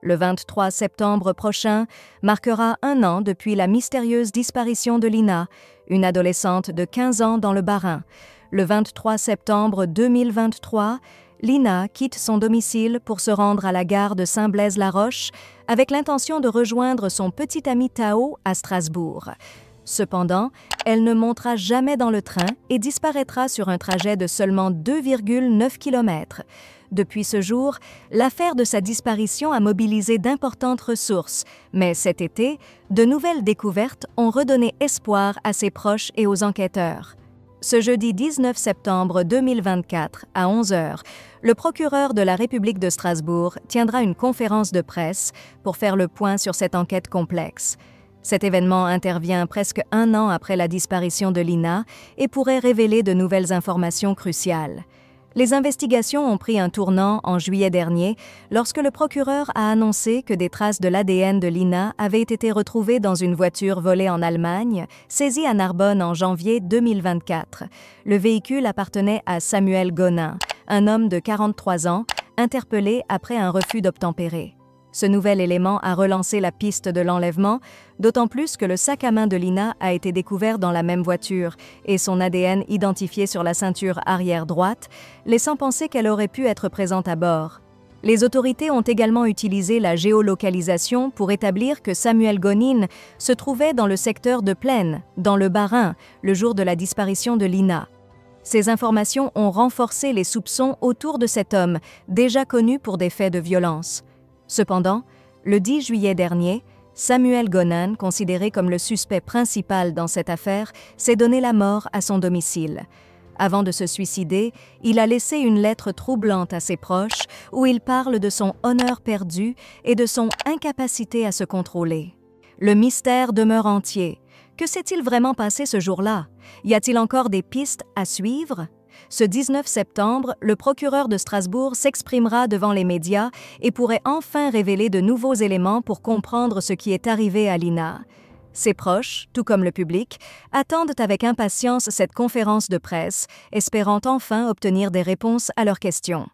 Le 23 septembre prochain marquera 1 an depuis la mystérieuse disparition de Lina, une adolescente de 15 ans dans le Bas-Rhin. Le 23 septembre 2023, Lina quitte son domicile pour se rendre à la gare de Saint-Blaise-la-Roche avec l'intention de rejoindre son petit ami Tao à Strasbourg. Cependant, elle ne montera jamais dans le train et disparaîtra sur un trajet de seulement 2,9 km. Depuis ce jour, l'affaire de sa disparition a mobilisé d'importantes ressources, mais cet été, de nouvelles découvertes ont redonné espoir à ses proches et aux enquêteurs. Ce jeudi 19 septembre 2024, à 11 h, le procureur de la République de Strasbourg tiendra une conférence de presse pour faire le point sur cette enquête complexe. Cet événement intervient presque 1 an après la disparition de Lina et pourrait révéler de nouvelles informations cruciales. Les investigations ont pris un tournant en juillet dernier lorsque le procureur a annoncé que des traces de l'ADN de Lina avaient été retrouvées dans une voiture volée en Allemagne, saisie à Narbonne en janvier 2024. Le véhicule appartenait à Samuel Gonin, un homme de 43 ans, interpellé après un refus d'obtempérer. Ce nouvel élément a relancé la piste de l'enlèvement, d'autant plus que le sac à main de Lina a été découvert dans la même voiture et son ADN identifié sur la ceinture arrière droite, laissant penser qu'elle aurait pu être présente à bord. Les autorités ont également utilisé la géolocalisation pour établir que Samuel Gonin se trouvait dans le secteur de Plaine, dans le Bas-Rhin, le jour de la disparition de Lina. Ces informations ont renforcé les soupçons autour de cet homme, déjà connu pour des faits de violence. Cependant, le 10 juillet dernier, Samuel Gonin, considéré comme le suspect principal dans cette affaire, s'est donné la mort à son domicile. Avant de se suicider, il a laissé une lettre troublante à ses proches où il parle de son honneur perdu et de son incapacité à se contrôler. Le mystère demeure entier. Que s'est-il vraiment passé ce jour-là? Y a-t-il encore des pistes à suivre? Ce 19 septembre, le procureur de Strasbourg s'exprimera devant les médias et pourrait enfin révéler de nouveaux éléments pour comprendre ce qui est arrivé à Lina. Ses proches, tout comme le public, attendent avec impatience cette conférence de presse, espérant enfin obtenir des réponses à leurs questions.